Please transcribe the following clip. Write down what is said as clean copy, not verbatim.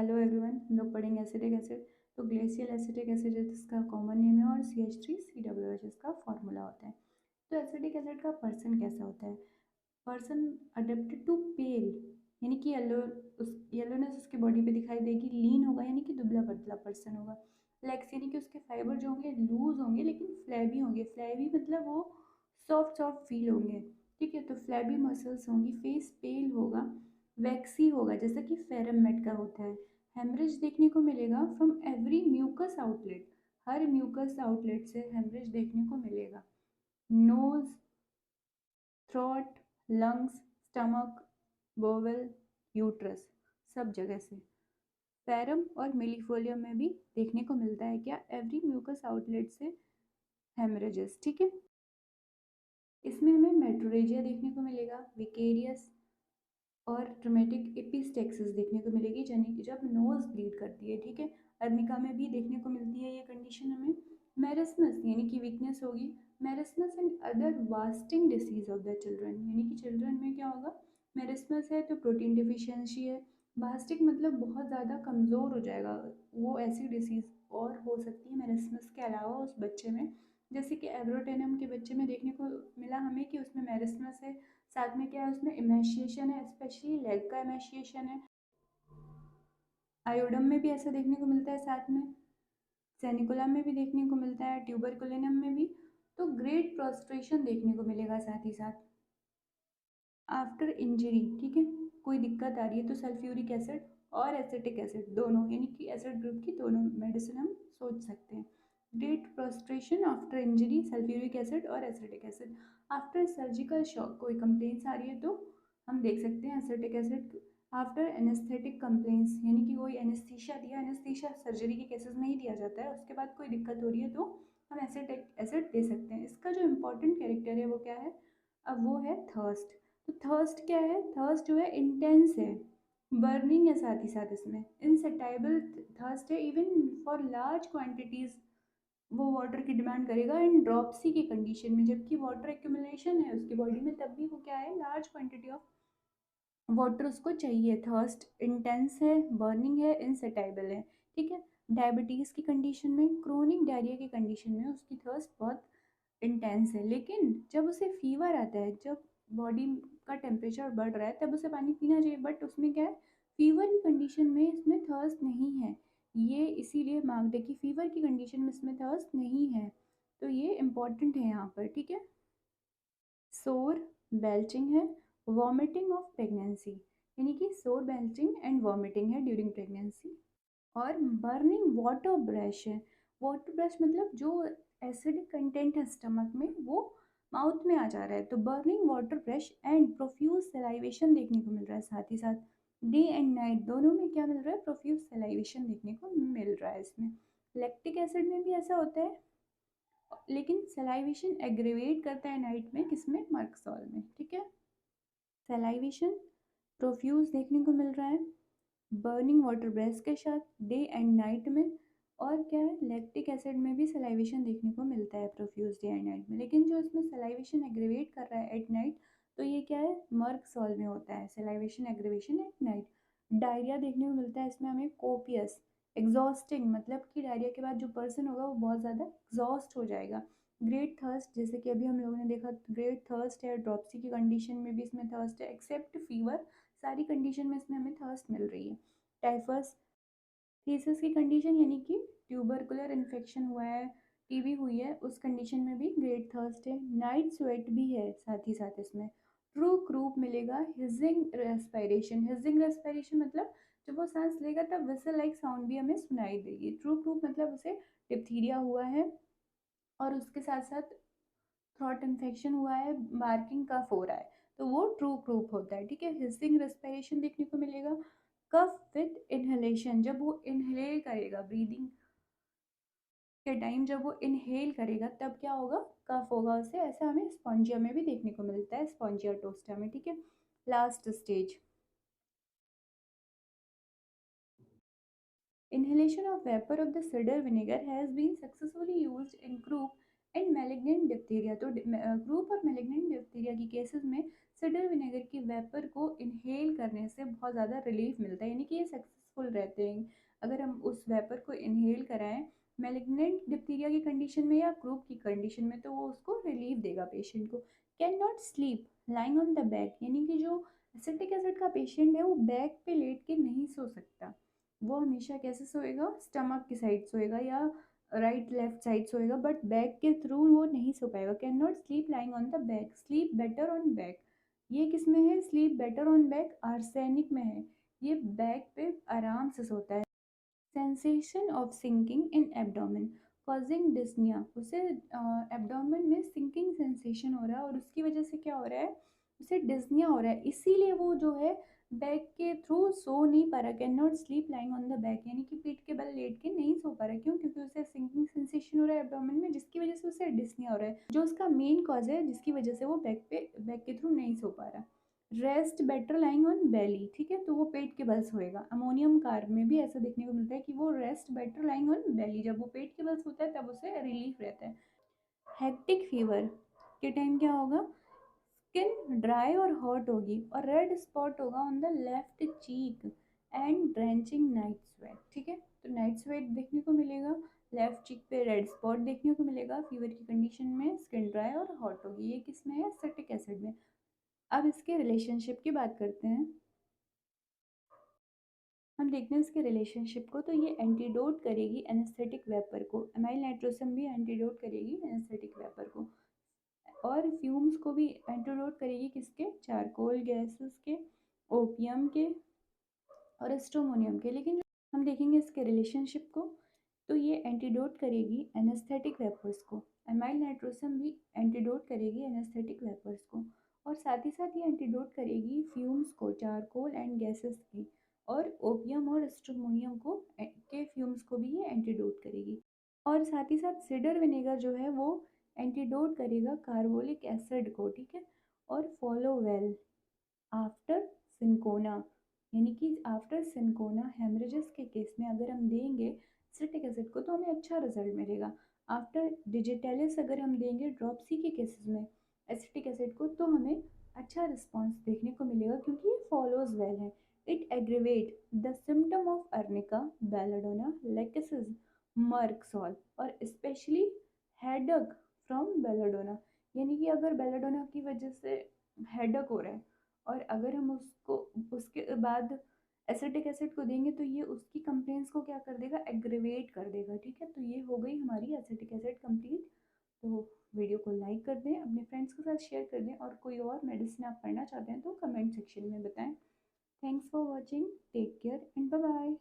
Hello everyone, हम लोग पढ़ेंगे एसिटिक एसिड। तो ग्लेशियल एसिटिक एसिड इसका कॉमन नेम है और CH3COOH इसका फॉर्मूला होता है। तो एसिटिक एसिड का पर्सन कैसा होता है? पर्सन अडेप्टेड टू पेल, यानी कि येलोनेस उसकी बॉडी पे दिखाई देगी। लीन होगा यानी कि दुबला पतला पर्सन होगा। लेग्स यानी कि उसके फाइबर जो होंगे लूज होंगे लेकिन फ्लैबी होंगे। फ्लैबी मतलब वो सॉफ्ट सॉफ्ट फील होंगे। ठीक है, तो फ्लैबी मसल्स होंगी। फेस पेल होगा, वैक्सी होगा जैसा कि फेरम मेट का होता है। हेमरेज देखने को मिलेगा फ्रॉम एवरी म्यूकस आउटलेट। हर म्यूकस आउटलेट से हेमरेज देखने को मिलेगा। Nose, throat, lungs, stomach, bowel, uterus, सब जगह से। फेरम और मिलीफोलियम में भी देखने को मिलता है क्या? एवरी म्यूकस आउटलेट से हेमरेजेस। ठीक है, इसमें हमें मेट्रोरेजिया देखने को मिलेगा, विकेरियस और ट्रोमेटिक एपिस्टेक्सिस देखने को मिलेगी, यानी कि जब नोज ब्लीड करती है। ठीक है, अर्निका में भी देखने को मिलती है ये कंडीशन हमें। मेरिस्मस यानी कि वीकनेस होगी। Marasmus and other wasting disease of the children, यानी कि चिल्ड्रन में क्या होगा? मेरिस्मस है तो प्रोटीन डिफिशियंसी है। वास्टिक मतलब बहुत ज़्यादा कमज़ोर हो जाएगा, वो ऐसी डिसीज़ और हो सकती है मेरिस्मस के अलावा उस बच्चे में। जैसे कि एब्रोटेनम के बच्चे में देखने को मिला हमें कि उसमें मेरिस्मस है, साथ में क्या है उसमें इमेशिएशन है, स्पेशली लेग का इमेशिएशन है। आयोडम में भी ऐसा देखने को मिलता है, साथ में सेनिकुलम में भी देखने को मिलता है, ट्यूबरकुलिनम में भी। तो ग्रेट प्रोस्ट्रेशन देखने को मिलेगा साथ ही साथ आफ्टर इंजरी। ठीक है, कोई दिक्कत आ रही है तो सल्फ्यूरिक एसिड और एसिटिक एसिड दोनों, यानी कि एसिड ग्रुप की दोनों मेडिसिन हम सोच सकते हैं। Great prostration after injury, sulphuric acid और acetic acid. After surgical shock कोई कंप्लेंट्स आ रही है तो हम देख सकते हैं acetic acid. After anaesthetic complaints, यानी कि कोई एनेस्थीसिया दिया, एनेस्थीसिया सर्जरी के केसेस में ही दिया जाता है, उसके बाद कोई दिक्कत हो रही है तो हम एसिटिक एसिड दे सकते हैं। इसका जो इम्पोर्टेंट कैरेक्टर है वो क्या है? अब वो है थर्स्ट। तो थर्स्ट क्या है? थर्स्ट जो है इंटेंस है, बर्निंग है साथ ही साथ इसमें। इनसेटाइबल थर्स्ट है, इवन फॉर लार्ज क्वांटिटीज वो वाटर की डिमांड करेगा इन ड्रॉपसी की कंडीशन में, जबकि वाटर एक्यूमुलेशन है उसकी बॉडी में तब भी वो क्या है? लार्ज क्वांटिटी ऑफ वाटर उसको चाहिए। थर्स्ट इंटेंस है, बर्निंग है, इनसेटाइबल है। ठीक है, डायबिटीज़ की कंडीशन में, क्रोनिक डायरिया की कंडीशन में उसकी थर्स्ट बहुत इंटेंस है। लेकिन जब उसे फीवर आता है, जब बॉडी का टेम्परेचर बढ़ रहा है, तब उसे पानी पीना चाहिए, बट उसमें क्या है? फीवर की कंडीशन में इसमें थर्स्ट नहीं है। ये इसीलिए मार्क्ड है कि फीवर की कंडीशन में इसमें थर्स्ट नहीं है। तो ये इम्पॉर्टेंट है यहाँ पर। ठीक है, सोर बेल्चिंग है, वॉमिटिंग ऑफ प्रेगनेंसी, यानी कि सोर बेल्चिंग एंड वॉमिटिंग है ड्यूरिंग प्रेगनेंसी। और बर्निंग वाटर ब्रश है। वाटर ब्रश मतलब जो एसिडिक कंटेंट है स्टमक में वो माउथ में आ जा रहा है, तो burning water brush and profuse salivation देखने को मिल रहा है। साथ ही साथ डे एंड नाइट दोनों में क्या मिल रहा है? प्रोफ्यूज सेलाइवेशन देखने को मिल रहा है इसमें। लैक्टिक एसिड में भी ऐसा होता है, लेकिन सेलाइवेशन एग्रीवेट करता है नाइट में, किसमें? मर्कसॉल में। ठीक है, सेलाइवेशन प्रोफ्यूज देखने को मिल रहा है बर्निंग वाटर ब्रेथ के साथ डे एंड नाइट में। और क्या है? लैक्टिक एसिड में भी सलाइवेशन देखने को मिलता है प्रोफ्यूज डे एंड नाइट में, लेकिन जो इसमें सलाइवेशन एग्रीवेट कर रहा है एट नाइट, तो ये क्या है? मर्क सॉल में होता है salivation aggravation at night. Diarrhoea देखने को मिलता है इसमें हमें कोपियस, एग्जॉस्टिंग, मतलब कि डायरिया के बाद जो पर्सन होगा वो बहुत ज़्यादा एग्जॉस्ट हो जाएगा। ग्रेट थर्स्ट, जैसे कि अभी हम लोगों ने देखा ग्रेट थर्स्ट है, ड्रॉप्सी की कंडीशन में भी इसमें थर्स्ट है, एक्सेप्ट फीवर, सारी कंडीशन में इसमें हमें थर्स्ट मिल रही है। टाइफस थीसिस की कंडीशन, यानी कि ट्यूबरकुलर इन्फेक्शन हुआ है, टीबी हुई है, उस कंडीशन में भी ग्रेट थर्स्ट है। नाइट स्वेट भी है साथ ही साथ इसमें। ट्रू क्रूप मिलेगा, हिजिंग रेस्पिरेशन। हिजिंग रेस्पिरेशन मतलब जब वो सांस लेगा तब विसल लाइक साउंड भी हमें सुनाई देगी। ट्रू क्रूप मतलब उसे डिप्थीरिया हुआ है और उसके साथ साथ थ्रॉट इन्फेक्शन हुआ है, मार्किंग कफ हो रहा है, तो वो ट्रू क्रूप होता है। ठीक है, हिसिंग रेस्पिरेशन देखने को मिलेगा। कफ विथ इनहेलेशन, जब वो इनहेल करेगा ब्रीदिंग के टाइम, जब वो इनहेल करेगा तब क्या होगा? कफ होगा उसे। ऐसा हमें स्पॉन्जिया में भी देखने को मिलता है, स्पॉन्जिया टोस्टा में। ठीक है, last stage inhalation of vapor of the cider vinegar has been successfully used in croup and malignant diphtheria। तो क्रूप और malignant diphtheria की केसेस में सिडर विनेगर की वेपर को इनहेल करने से बहुत ज़्यादा रिलीफ मिलता है, यानी कि ये सक्सेसफुल यूज़फुल रहते हैं। अगर हम उस वेपर को इनहेल कराएं मैलिग्नेंट डिप्थीरिया की कंडीशन में या क्रूप की कंडीशन में, तो वो उसको रिलीफ देगा पेशेंट को। Can not sleep lying on the back, यानी कि जो एसिटिक एसिड का पेशेंट है वो बैक पे लेट के नहीं सो सकता। वो हमेशा कैसे सोएगा, स्टमक की साइड सोएगा या राइट लेफ्ट साइड सोएगा, बट बैक के थ्रू वो नहीं सो पाएगा। Cannot sleep lying on the back, sleep better on back. ये किस में है, sleep better on back, arsenic में है। ये बैक पे आराम से सोता है। Sensation of sinking in abdomen causing dyspnoea, उसे एब्डोमेन में सिंकिंग सेंसेशन हो रहा है और उसकी वजह से क्या हो रहा है, उसे डिस्निया हो रहा है, इसीलिए वो जो है बैक के थ्रू सो नहीं पा रहा। Can not sleep lying on the back, यानी कि पीठ के बल लेट के नहीं सो पा रहा। क्यों? क्योंकि उसे सिंकिंग सेंसेशन हो रहा है एब्डोमेन में, जिसकी वजह से उसे डिस्निया हो रहा है, जो उसका मेन कॉज है जिसकी वजह से वो बैक के थ्रू नहीं सो पा रहा। रेस्ट बेटर लाइंग ऑन बेली, ठीक है, तो वो पेट के बल सोएगा। अमोनियम कार्ब में भी ऐसा देखने को मिलता है कि वो रेस्ट बेटर लाइंग ऑन बेली, जब वो पेट के बल सोता है तब उसे रिलीफ रहता है। हेक्टिक फीवर के टाइम क्या होगा, स्किन ड्राई और हॉट होगी और रेड स्पॉट होगा on the left cheek and drenching night sweat, ठीक है, तो नाइट स्वेट देखने को मिलेगा, लेफ्ट चीक पे रेड स्पॉट देखने को मिलेगा। फीवर की कंडीशन में स्किन ड्राई और हॉट होगी। ये किस में है, एसिटिक एसिड में। अब इसके रिलेशनशिप की बात करते हैं। हम देखते हैं इसके रिलेशनशिप को, तो ये एंटीडोट करेगी एनेस्थेटिक वेपर को, अमाइल नाइट्रोसम भी एंटीडोट करेगी एनेस्थेटिक वेपर को, और फ्यूम्स को भी एंटीडोट करेगी किसके, चारकोल गैसेस के, ओपियम के और एस्ट्रोमोनियम के। लेकिन जो हम देखेंगे इसके रिलेशनशिप को, तो ये एंटीडोट करेगी एनेस्थेटिक वेपर्स को, अमाइल नाइट्रोसम भी एंटीडोट करेगी एनेस्थेटिक वेपर्स को, और साथ ही साथ ये एंटीडोट करेगी फ्यूम्स को, चारकोल एंड गैसेस की, और ओपियम और एस्ट्रोमोनियम को के फ्यूम्स को भी ये एंटीडोट करेगी। और साथ ही साथ सीडर विनेगर जो है वो एंटीडोट करेगा कार्बोलिक एसिड को, ठीक है, और फॉलो वेल आफ्टर सिंकोना, यानी कि आफ्टर सिंकोना हेमरेजेस के केस में अगर हम देंगे एसिटिक एसिड को तो हमें अच्छा रिजल्ट मिलेगा। आफ्टर डिजिटलिस अगर हम देंगे ड्रॉपसी के केसेस में एसिटिक एसिड को तो हमें अच्छा रिस्पॉन्स देखने को मिलेगा, क्योंकि ये फॉलोज वेल है। It aggravate the symptom of arnica, belladonna, lachesis, merc sol और स्पेशली हेडक फ्रॉम बेलाडोना, यानी कि अगर बेलाडोना की वजह से हेडक हो रहा है और अगर हम उसको उसके बाद एसिटिक एसिड को देंगे तो ये उसकी कंप्लेंट्स को क्या कर देगा, एग्रीवेट कर देगा, ठीक है। तो ये हो गई हमारी एसिटिक एसिड कंप्लीट। तो वीडियो को लाइक कर दें, अपने फ्रेंड्स के साथ शेयर कर दें, और कोई और मेडिसिन आप पढ़ना चाहते हैं तो कमेंट सेक्शन में बताएं। Thanks for watching, take care and bye bye.